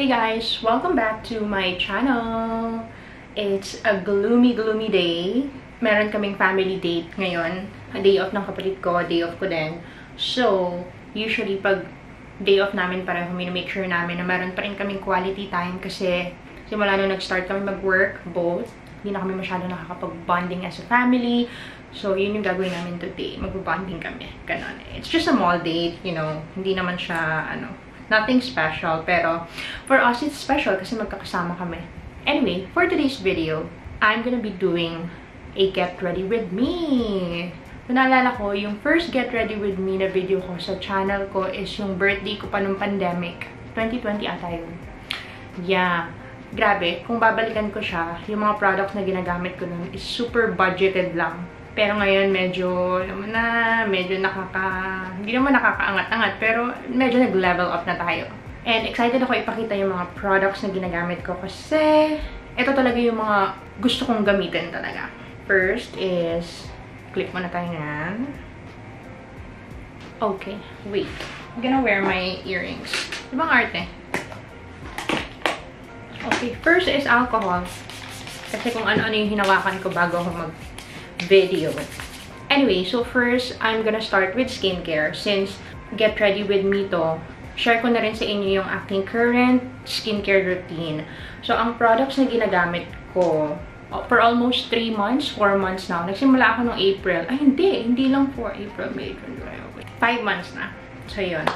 Hey guys! Welcome back to my channel! It's a gloomy day. Meron kaming family date ngayon. Day off ng kapatid ko, day off ko din. So, usually pag day off namin pareho, make sure namin na meron pa rin kaming quality time kasi simula nung nag-start kami mag-work, both, hindi na kami masyado nakakapag-bonding as a family. So, yun yung gagawin namin today. Mag-bonding kami. Ganon. It's just a small date, you know. Hindi naman siya, nothing special, pero for us it's special kasi magkakasama kami. Anyway, for today's video, I'm gonna be doing a get ready with me. Kung naalala ko, yung first get ready with me na video ko sa channel ko is yung birthday ko pa nung pandemic. 2020 ata yun. Yeah. Grabe, kung babalikan ko siya, yung mga products na ginagamit ko nun is super budgeted lang. Pero ngayon, medyo hindi naman nakakaangat-angat, pero medyo nag-level up na tayo. And excited ako ipakita yung mga products na ginagamit ko kasi ito talaga yung mga gusto kong gamitin talaga. First is, clip muna tayo yan. Okay, wait. I'm gonna wear my earrings. Ibang arte. Okay, first is alcohol. Kasi kung ano-ano yung hinawakan ko bago ako mag-video. Anyway, so first, I'm gonna start with skincare. Since get ready with me to, share ko na rin sa inyo yung aking current skincare routine. So, ang products na ginagamit ko, for almost 3 months, 4 months now. Nagsimula ako noong April. Ay, hindi lang 4 April, May, June, July, August. 5 months na. So, yun.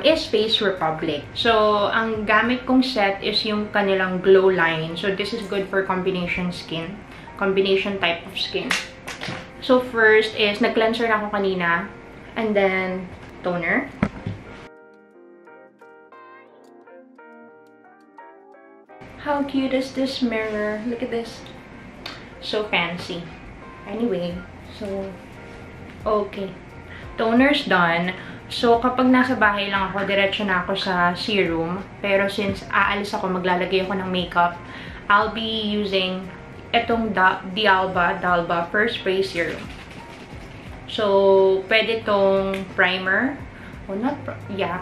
Is Face Republic. So, ang gamit kong set is yung kanilang glow line. So, this is good for combination skin. Combination type of skin. So, first is, nag-cleanser na ako kanina. And then, toner. How cute is this mirror? Look at this. So fancy. Anyway, so, okay. Toner's done. So, kapag nasa bahay lang ako, diretso na ako sa serum. Pero since aalis ako, maglalagay ako ng makeup, I'll be using itong D'Alba First Spray Serum. So, pwede tong primer. Oh,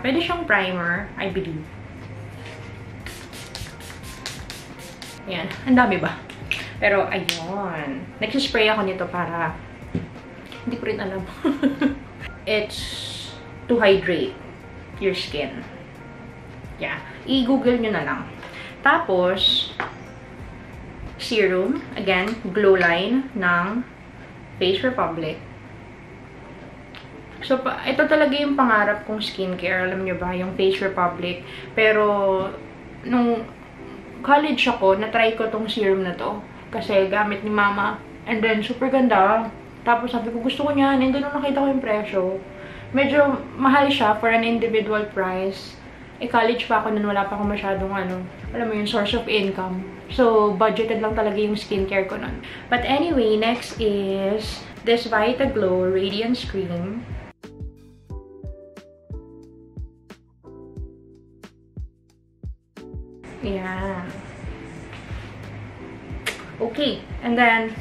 pwede siyang primer, I believe. Yan. Ang dami ba? Pero, ayun. Nagsispray ako nito para hindi ko rin alam. It's to hydrate your skin. Yeah. I-google nyo na lang. Tapos, serum. Again, glow line ng Face Republic. So, ito talaga yung pangarap kong skincare. Alam nyo ba? Yung Face Republic. Pero, nung college ako, na-try ko tong serum na to. Kasi gamit ni mama. And then, super ganda. Tapos sabi ko, gusto ko niyan. And then, nung nakita ko yung presyo, medyo mahal siya for an individual price. College pa ako nun, wala pa ako masyadong alam mo yung source of income. So, budgeted lang talaga yung skincare ko nun. But anyway, next is this Vita Glow Radiance Cream. Yeah. Okay. And then,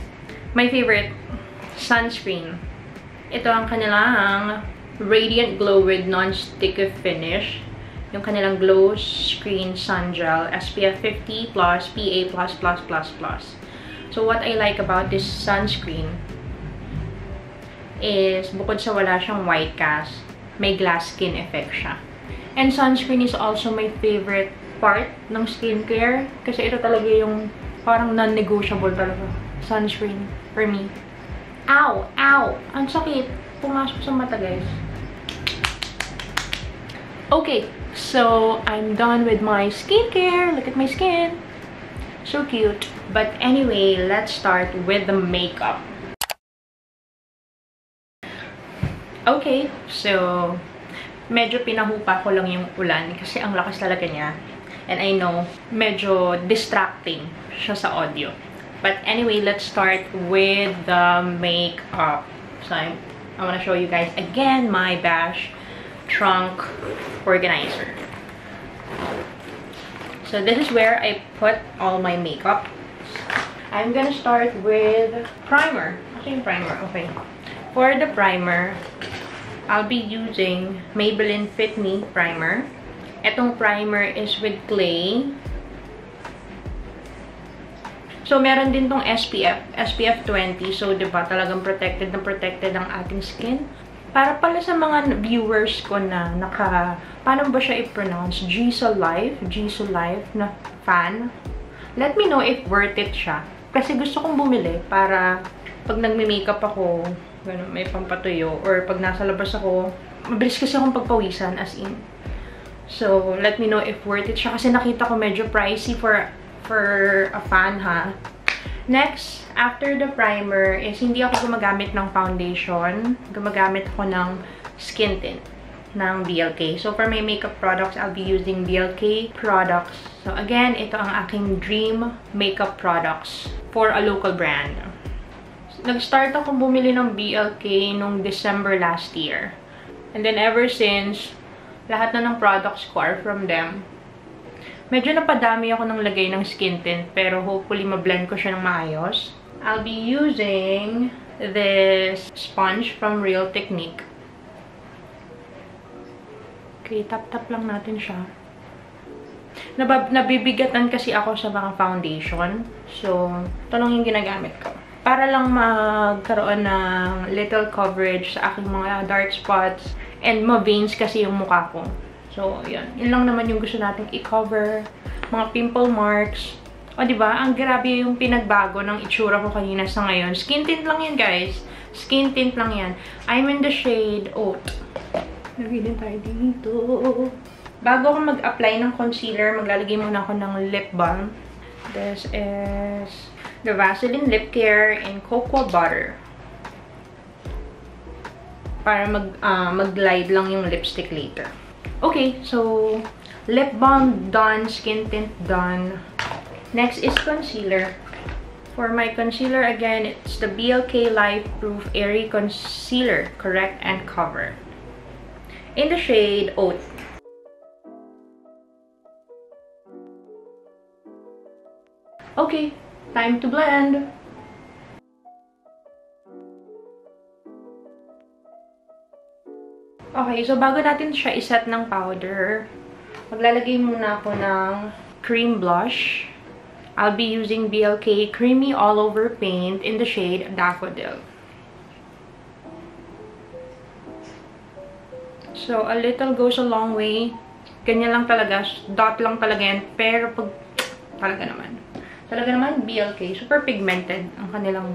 my favorite, sunscreen. Ito ang kanilang Radiant Glow with Non-Sticky Finish. Yung kanilang Glow Screen Sun Gel. SPF 50+, PA+++++. So, what I like about this sunscreen is, bukod sa wala siyang white cast, may glass skin effect siya. And sunscreen is also my favorite part ng skincare. Kasi ito talaga yung parang non-negotiable talaga. Sunscreen for me. Ow! Ow! Ang sakit. Pumasok sa mata, guys. Okay. So, I'm done with my skincare. Look at my skin. So cute. But anyway, let's start with the makeup. Okay. So, medyo pinahupa ko lang yung ulan kasi ang lakas talaga niya. And I know, medyo distracting siya sa audio. But anyway, let's start with the makeup. So, I want to show you guys again my Bash trunk organizer. So, this is where I put all my makeup. I'm gonna start with primer. Okay, primer. Okay. For the primer, I'll be using Maybelline Fit Me primer. Etong primer is with clay. So, meron din tong SPF 20. So, diba, talagang protected na protected ang ating skin. Para pala sa mga viewers ko na paano ba siya i-pronounce? Jisoo Life na fan. Let me know if worth it siya. Kasi gusto kong bumili para pag nagme-makeup ako, ganun, may pampatuyo. Or pag nasa labas ako, mabilis kasi akong pagpawisan, as in. So, let me know if worth it siya. Kasi nakita ko medyo pricey for a fan, ha. Next, after the primer is hindi ako gumagamit ng foundation. Gumagamit ako ng skin tint ng BLK. So, for my makeup products, I'll be using BLK products. So, again, ito ang aking dream makeup products for a local brand. Nag-start ako bumili ng BLK nung December last year. And then, ever since, lahat na ng products ko are from them. Medyo napadami ako ng lagay ng skin tint, pero hopefully ma-blend ko siya ng maayos. I'll be using this sponge from Real Technique. Okay, tap-tap lang natin siya. Nabibigatan kasi ako sa mga foundation. So, ito lang yung ginagamit ko. Para lang magkaroon ng little coverage sa aking mga dark spots and ma-veins kasi yung mukha ko. So, yun. Yun lang naman yung gusto nating i-cover. Mga pimple marks. O, diba? Ang grabe yung pinagbago ng itsura ko kanina sa ngayon. Skin tint lang yan, guys. Skin tint lang yan. I'm in the shade Oat. Lagay din tayo dito. Bago ako mag-apply ng concealer, maglalagay muna ako ng lip balm. This is the Vaseline Lip Care in Cocoa Butter. Para mag-glide lang yung lipstick later. Okay, so lip balm done, skin tint done. Next is concealer. For my concealer, again, it's the BLK Life Proof Airy Concealer, Correct and Cover. In the shade Oat. Okay, time to blend. Okay, so bago natin siya iset ng powder, maglalagay muna ako ng cream blush. I'll be using BLK Creamy All Over Paint in the shade Daffodil. So, a little goes a long way. Ganyan lang talaga. Dot lang talaga yan. Pero pag... Talaga naman, BLK. Super pigmented ang kanilang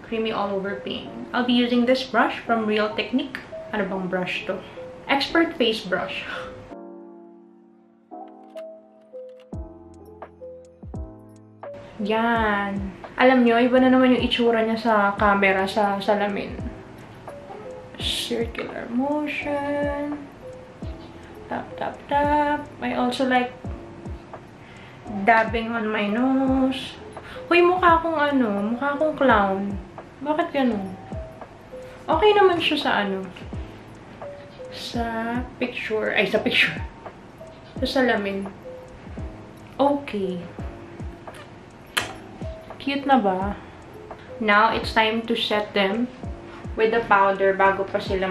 Creamy All Over Paint. I'll be using this brush from Real Technique. Ano bang brush to? Expert Face Brush. Yan. Alam nyo, iba na naman yung itsura niya sa camera, sa salamin. Circular motion. Tap, tap, tap. I also like dabbing on my nose. Hoy, mukha akong mukha akong clown. Bakit ganun? Okay naman siya sa sa picture. Sa salamin. Okay. Cute na ba? Now, it's time to set them with the powder bago pa sila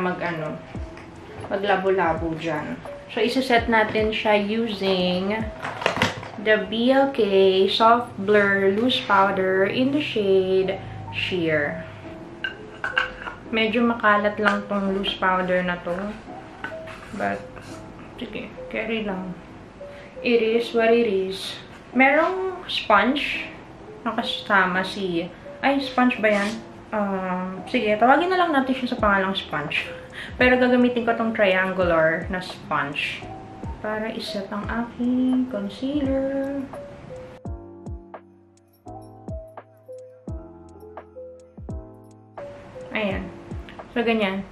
maglabo-labo dyan. So, isa-set natin siya using the BLK Soft Blur Loose Powder in the shade Sheer. Medyo makalat lang tong loose powder na to. But, sige, carry lang. It is what it is. Merong sponge. Nakasama sponge ba yan? Sige, tawagin na lang natin siya sa pangalang sponge. Pero gagamitin ko tong triangular na sponge para iset ang aking concealer. Ayan. So, ganyan.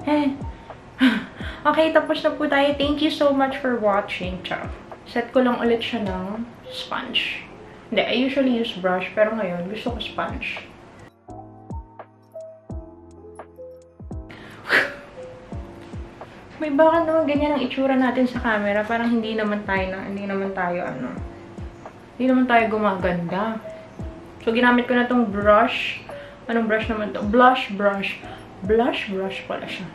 Okay, tapos na po tayo. Thank you so much for watching. Ciao. Set ko lang ulit siya ng sponge. Hindi, I usually use brush, pero ngayon, gusto ko sponge. May bakit naman ganyan ang itsura natin sa camera. Parang hindi naman tayo gumaganda. So, ginamit ko na tong brush. Anong brush naman to? Blush brush. Blush brush pala siya.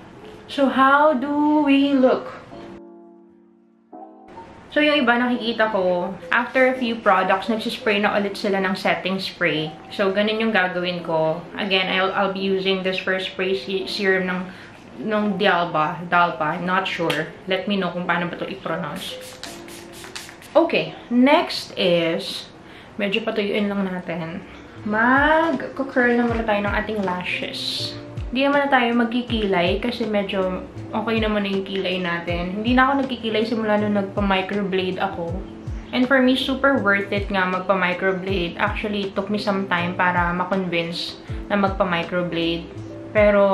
So, how do we look? So, yung iba nakikita ko, after a few products, nagsispray na ulit sila ng setting spray. So, ganun yung gagawin ko. Again, I'll be using this first spray serum ng Dalpa. I'm not sure. Let me know kung paano ba ito i-pronounce. Okay, next is, medyo patuyuin lang natin. Mag-curl na muna tayo ng ating lashes. Hindi naman na tayo magkikilay kasi medyo okay naman na yung kilay natin. Hindi na ako nagkikilay simula nung nagpa-microblade ako. And for me, super worth it nga magpa-microblade. Actually, it took me some time para ma-convince na magpa-microblade. Pero,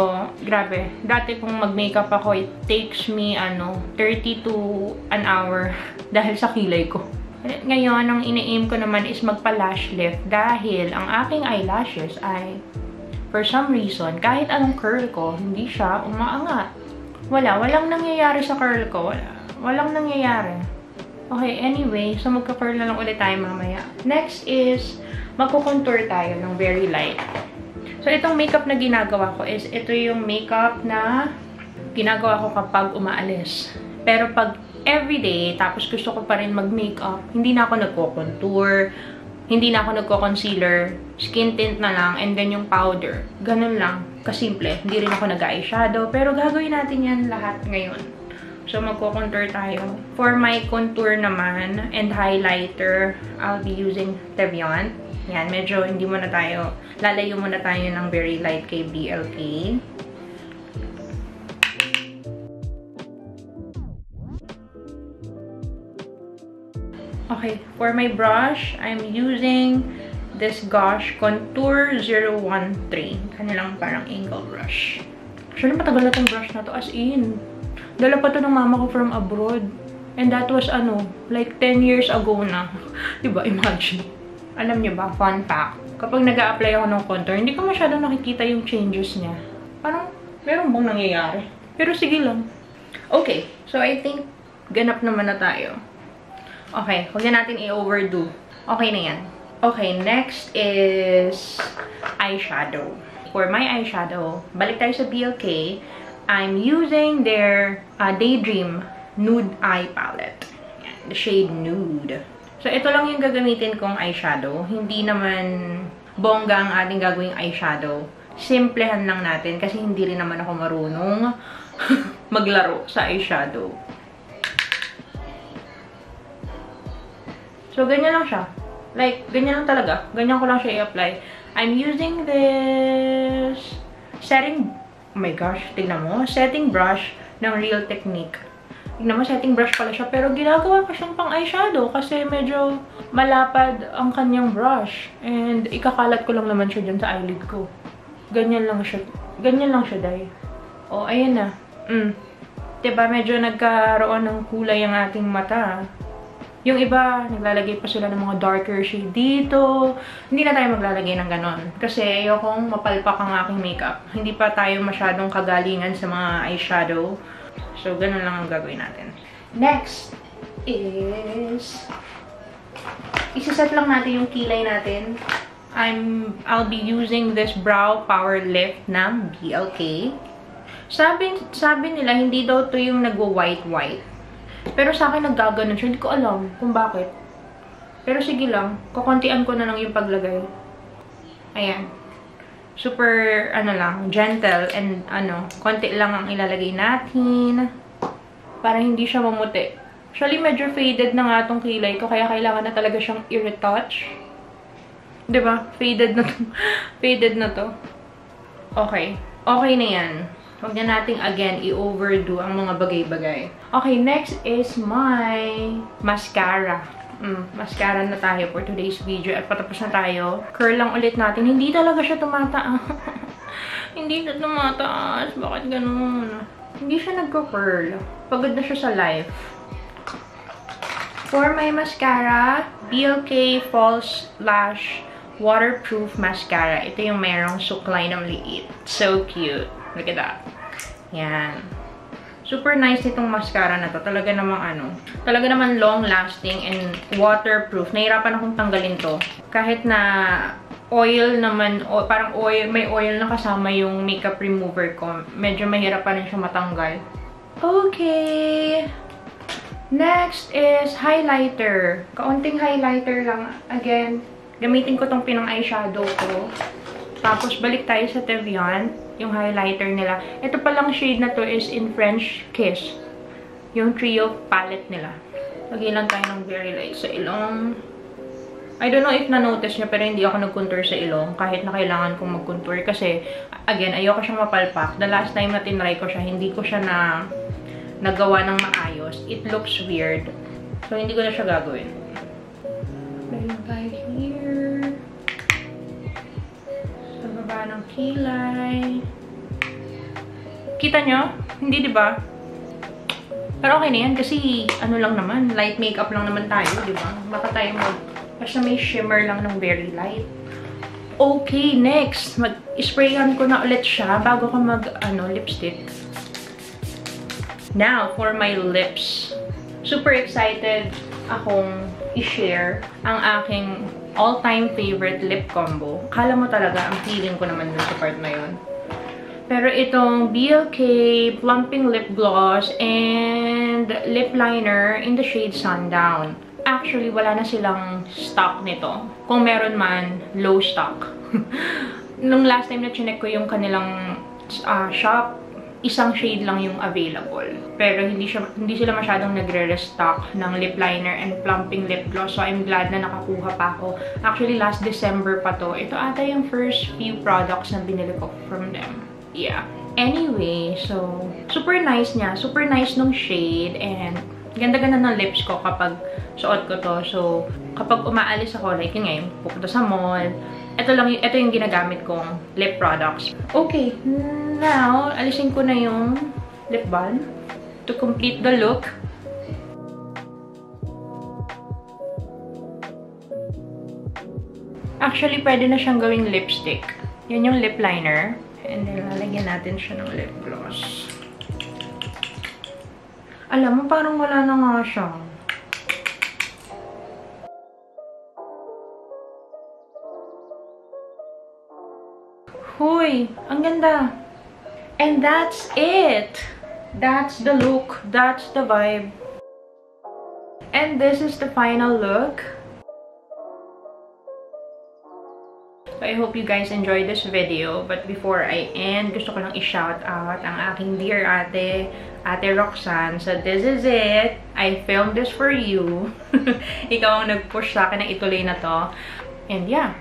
grabe. Dati kung mag-makeup ako, it takes me, 30 to an hour dahil sa kilay ko. Ngayon, ang ina-aim ko naman is magpa-lash lift dahil ang aking eyelashes ay for some reason, kahit anong curl ko, hindi siya umaangat. Walang nangyayari sa curl ko. Walang nangyayari. Okay, anyway, so magka-curl na lang ulit tayo mamaya. Next is, magko-contour tayo ng very light. So, itong makeup na ginagawa ko is, ito yung makeup na ginagawa ko kapag umaalis. Pero pag everyday, tapos gusto ko pa rin mag-makeup, hindi na ako nagko-contour, hindi na ako nagko-concealer, skin tint na lang, and then yung powder. Ganun lang. Kasimple. Hindi rin ako nag-eyeshadow. Pero gagawin natin yan lahat ngayon. So, magko-contour tayo. For my contour naman, and highlighter, I'll be using Tevian. Yan, medyo hindi muna tayo, lalayo muna tayo ng very light kay BLK. Okay, for my brush, I'm using this Gosh Contour 013. Kanilang parang angle brush. Actually, matagal na itong brush na to, as in. Dala pa to ng mama ko from abroad. And that was, like 10 years ago na. Diba? Imagine. Alam niyo ba, fun fact, kapag nag-a-apply ako ng contour, hindi ko masyadong nakikita yung changes niya. Parang, meron bang nangyayari? Pero sige lang. Okay, so I think, ganap naman na tayo. Okay, huwag na natin i-overdo. Okay na yan. Okay, next is eyeshadow. For my eyeshadow, balik tayo sa BLK. I'm using their Daydream Nude Eye Palette. Yan, the shade Nude. So, ito lang yung gagamitin kong eyeshadow. Hindi naman bongga ang ating gagawing eyeshadow. Simplehan lang natin kasi hindi rin naman ako marunong maglaro sa eyeshadow. So, ganyan lang siya. Like, ganyan lang talaga. Ganyan ko lang siya i-apply. I'm using this setting, oh my gosh, tignan mo, setting brush ng Real Technique. Tignan mo, setting brush pala siya. Pero ginagawa ko siyang pang eyeshadow kasi medyo malapad ang kanyang brush. And ikakalat ko lang naman siya dyan sa eyelid ko. Ganyan lang siya. Ganyan lang siya, day. Oh, ayan na. Diba, medyo nagkaroon ng kulay ang ating mata. Yung iba, naglalagay pa sila ng mga darker shade dito. Hindi na tayo maglalagay ng ganon. Kasi ayokong mapalpak ang aking makeup. Hindi pa tayo masyadong kagalingan sa mga eyeshadow. So, ganon lang ang gagawin natin. Next is, isaset lang natin yung kilay natin. I'll be using this Brow Power Lift ng BLK. Sabi nila, hindi daw to yung nagwa-white-white. Pero sa akin naggaganon siya. Hindi ko alam kung bakit. Pero sige lang. Kukuntian ko na lang yung paglagay. Ayan. Super, lang, gentle. And, konti lang ang ilalagay natin. Para hindi siya mamuti. Actually, medyo faded na nga itong kilay ko. Kaya kailangan na talaga siyang i-retouch. Diba? Faded na to. Faded na to. Okay. Okay na yan. Huwag na natin again i-overdo ang mga bagay-bagay. Okay, next is my mascara. Mascara na tayo for today's video. At patapos na tayo. Curl lang ulit natin. Hindi talaga siya tumataas. Hindi siya tumataas. Bakit ganun? Hindi siya nagko-curl. Pagod na siya sa life. For my mascara, BLK False Lash Waterproof Mascara. Ito yung merong suklay ng liit. So cute. Look at that. Yan. Super nice itong mascara na to. Talaga namang talaga naman long-lasting and waterproof. Nahirapan akong tanggalin to. Kahit na oil naman, parang oil, may oil na kasama yung makeup remover ko. Medyo mahirap pa rin siya matanggal. Okay. Next is highlighter. Kaunting highlighter lang. Again, gamitin ko tong pinang eyeshadow ko. Tapos, balik tayo sa Tevian. Yung highlighter nila. Ito palang shade na to is in French Kiss. Yung trio palette nila. Lagyan lang tayo ng very light sa ilong. I don't know if na-notice nyo, pero hindi ako nag-contour sa ilong. Kahit na kailangan kong mag-contour. Kasi, again, ayoko siyang mapalpak. The last time na tinry ko siya, hindi ko siya nagawa ng maayos. It looks weird. So, hindi ko na siya gagawin. Lagyan tayo here. Sa baba ng kilay. Kita nyo? Hindi, diba? Pero okay na yan kasi ano lang naman, light makeup lang naman tayo, diba? Baka tayo basta may shimmer lang ng very light. Okay, next. Mag-sprayan ko na ulit siya bago ko lipstick. Now, for my lips. Super excited akong i-share ang aking all-time favorite lip combo. Akala mo talaga, ang feeling ko naman dun sa part na yun. Pero itong BLK Plumping Lip Gloss and Lip Liner in the shade Sundown. Actually, wala na silang stock nito. Kung meron man, low stock. Nung last time na chinek ko yung kanilang shop, isang shade lang yung available. Pero hindi sila masyadong nagre-restock ng lip liner and plumping lip gloss. So, I'm glad na nakakuha pa ako. Actually, last December pa to. Ito ata yung first few products na binili ko from them. Yeah. Anyway, so, super nice niya. Super nice nung shade. And, ganda-ganda ng lips ko kapag suot ko to. So, kapag umaalis ako, like yun ngayon, pupunta sa mall. Ito yung ginagamit kong lip products. Okay, now, alisin ko na yung lip balm to complete the look. Actually, pwede na siyang gawing lipstick. Yun yung lip liner. And then, lalagyan natin siya ng lip gloss. Alam mo, parang wala na nga siya. Huy! Ang ganda! And that's it! That's the look. That's the vibe. And this is the final look. So, I hope you guys enjoyed this video. But before I end, gusto ko lang i-shout out ang aking dear ate Roxanne. So, this is it. I filmed this for you. Ikaw ang nag-push sa akin na ituloy na to. And yeah,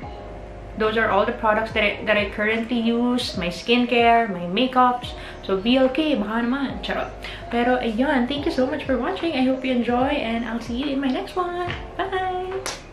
those are all the products that I currently use. My skincare, my makeups. So, BLK, baka naman. Charot. Pero, ayun. Thank you so much for watching. I hope you enjoy. And I'll see you in my next one. Bye!